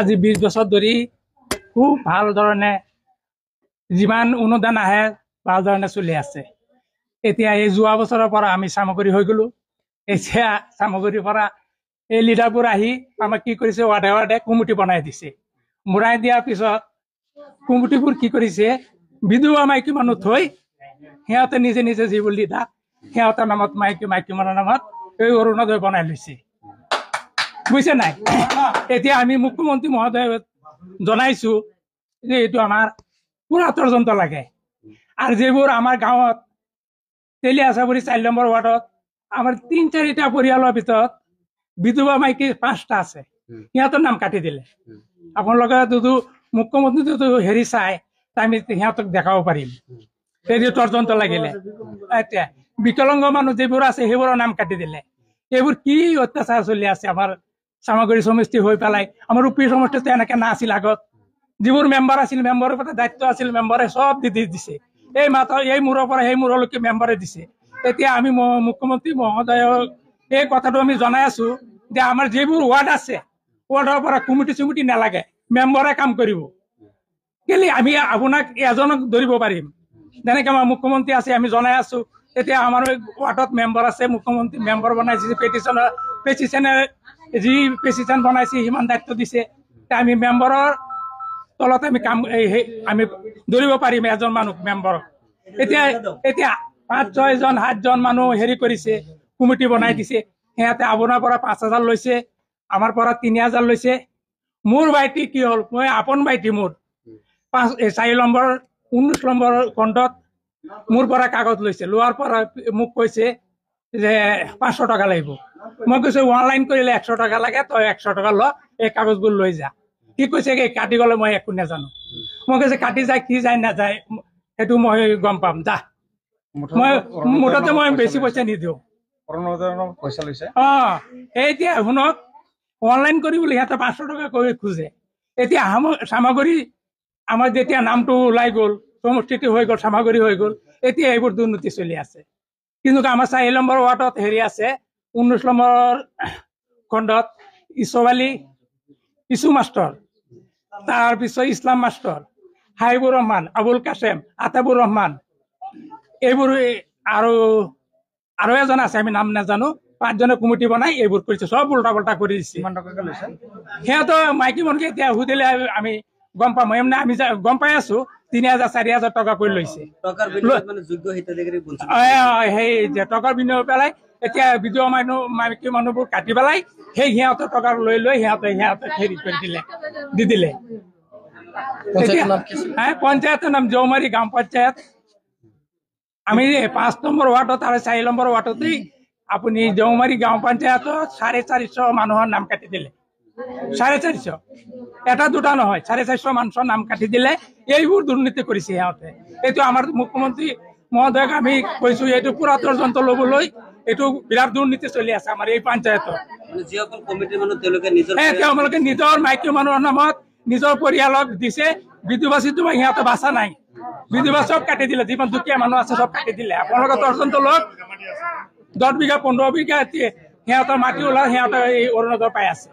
আজি 20 বছৰ ধৰি খুব ভাল ধৰণে যিমান অনুদান আহে ভাল ধৰণে চলি আছে। এতিয়া এই যোৱা বছৰৰ পৰা আমি সামগ্ৰী হৈ গ'লো। এতিয়া সামগ্ৰীৰ পৰা এই লিডাৰবোৰ আহি আমাক কি কৰিছে, ৱাৰ্ডে ৱাৰ্ডে কমিটি বনাই দিছে। বনাই দিয়াৰ পিছত কমিটিবোৰ কি কৰিছে, বিধৱা মাইকী মানুহ থৈ সিহঁতে নিজে নিজে যিবোৰ লিডাৰ সিহঁতৰ নামত মাইকী মানুহৰ নামত এই অৰুণোদয় বনাই লৈছে, বুজিছে নাই। এতিয়া আমি মুখ্যমন্ত্ৰী মহোদয় জনাইছো যে এইটো আমাৰ পুৰা তদন্ত লাগে। আৰু যিবোৰ আমাৰ গাঁৱত তেলিয়াচাবুৰী 4 নম্বৰ ৱাৰ্ডত আমাৰ 3-4টা পৰিয়ালৰ ভিতৰত বিধৱা মাইকী 5টা আছে, সিহঁতৰ নাম কাটি দিলে। আপোনালোকে যদি মুখ্যমন্ত্ৰী যদি হেৰি চাই আমি সিহঁতক দেখাব পাৰিম, সেইটো তদন্ত লাগিলে। এতিয়া বিকলাংগ মানুহ যিবোৰ আছে সেইবোৰৰ নাম কাটি দিলে। এইবোৰ কি অত্যাচাৰ চলি আছে আমাৰ সামগ্ৰী সমষ্টি হৈ পেলাই। আমাৰ উপি সমষ্টিতে এনেকে নাছিল আগত। যিবোৰ মেম্বাৰ আছিল, মেম্বাৰৰ পৰা দায়িত্ব আছিল, মেম্বাৰে সব দি দিছে। এই মাত্ৰ এই মূৰৰ পৰা সেই মূৰলৈকে মেম্বাৰে দিছে। এতিয়া আমি মুখ্যমন্ত্ৰী মহোদয়ক এই কথাটো আমি জনাই আছো যে আমাৰ যিবোৰ ৱাৰ্ড আছে, ৱাৰ্ডৰ পৰা কমিটি চমিটি নালাগে, মেম্বাৰে কাম কৰিব। কেলে আমি আপোনাক এজনক ধৰিব পাৰিম, যেনেকে আমাৰ মুখ্যমন্ত্ৰী আছে আমি জনাই আছো। এতিয়া আমাৰ ৱাৰ্ডত মেম্বাৰ আছে, মুখ্যমন্ত্ৰী মেম্বাৰ বনাইছে, পেটিশ্যন বনাইছে, সিমান দায়িত্ব দিছে। আমি মেম্বাৰৰ তলত আমি কাম আমি ধৰিব পাৰিম এজন মানুহ মেম্বাৰক। এতিয়া 5-6 জন 7 জন মানুহ হেৰি কৰিছে, কমিটি বনাই দিছে। সিহঁতে আপোনাৰ পৰা 5,000 লৈছে, আমাৰ পৰা 3,000 লৈছে। মোৰ ভাইটি কি হ'ল, মই আপোন ভাইটি, মোৰ 4 নম্বৰ 19 নম্বৰ খণ্ডত মোৰ পৰা কাগজ লৈছে। লোৱাৰ পৰা মোক কৈছে যে 500 টকা লাগিব। মই কৈছো অনলাইন কৰিলে 100 টকা লাগে, তই 100 টকা ল, এই কাগজবোৰ লৈ যা। কি কৈছে কাটি গ'লে মই একো নাজানো। মই কৈছে কাটি যায় কি যায় নাযায় সেইটো মই গম পাম, যা। মই মুঠতে মই বেছি পইচা নিদিওঁ। এতিয়া শুনক, অনলাইন কৰিবলৈ সিহঁতে 500 টকা কৰি খোজে। এতিয়া সামগ্ৰী আমাৰ যেতিয়া নামটো ওলাই গ'ল, সমষ্টিটো হৈ গ'ল, সামগ্ৰী হৈ গ'ল, এতিয়া এইবোৰ দুৰ্নীতি চলি আছে। কিন্তু আমাৰ 4 নম্বৰ ৱাৰ্ডত হেৰি আছে, 19 নম্বৰ খণ্ডত ইছৱালী ইছু মাষ্টৰ, তাৰপিছত ইছলাম মাষ্টৰ, হাইবুৰ ৰহমান, আবুল কাছেম, আতাবুৰ ৰহমান, এইবোৰ আৰু এজন আছে আমি নাম নাজানো। 5 জনে কমিটি বনাই এইবোৰ কৰিছে, সব উল্টা পাল্টা কৰি দিছে। সিহঁতৰ মাইকী মানুহকে এতিয়া সুধিলে আমি গম পাম। এমনি আমি গম পাই আছো 3,000-4,000 টকা কৰি লৈছে। সেই যে টকাৰ বিনিময় পেলাই এতিয়া বিধৱা মাইকী মানুহবোৰ কাটি পেলাই সেই সিহঁতৰ টকা লৈ সিহঁতে হেৰি কৰি দিলে, দি দিলে। পঞ্চায়তৰ নাম জৌমাৰী গাঁও পঞ্চায়ত। আমি 5 নম্বৰ ৱাৰ্ডত আৰু 4 নম্বৰ ৱাৰ্ডতেই আপুনি জৌমাৰী গাঁও পঞ্চায়তত 450 মানুহৰ নাম কাটি দিলে। 450, এটা দুটা নহয়, 450 মানুহৰ নাম কাটি দিলে। এইবোৰ দুৰ্নীতি কৰিছে সিহঁতে। এইটো আমাৰ মুখ্যমন্ত্ৰী মহোদয়ক আমি কৈছো, এইটো পুৰা তদন্ত ল'বলৈ। এইটো বিৰাট দুৰ্নীতি চলি আছে আমাৰ এই পঞ্চায়তত। তেওঁলোকে নিজৰ মাইকী মানুহৰ নামত নিজৰ পৰিয়ালক দিছে, বিধৱা চিধৱা সিহঁতে বাচা নাই। বিধৱা চব কাটি দিলে, যিমান দুখীয়া মানুহ আছে চব কাটি দিলে। আপোনালোকে তদন্ত লওক। 10 বিঘা 15 বিঘা সিহঁতৰ মাটি ওলাই সিহঁতে এই অৰুণোদয় পাই আছে।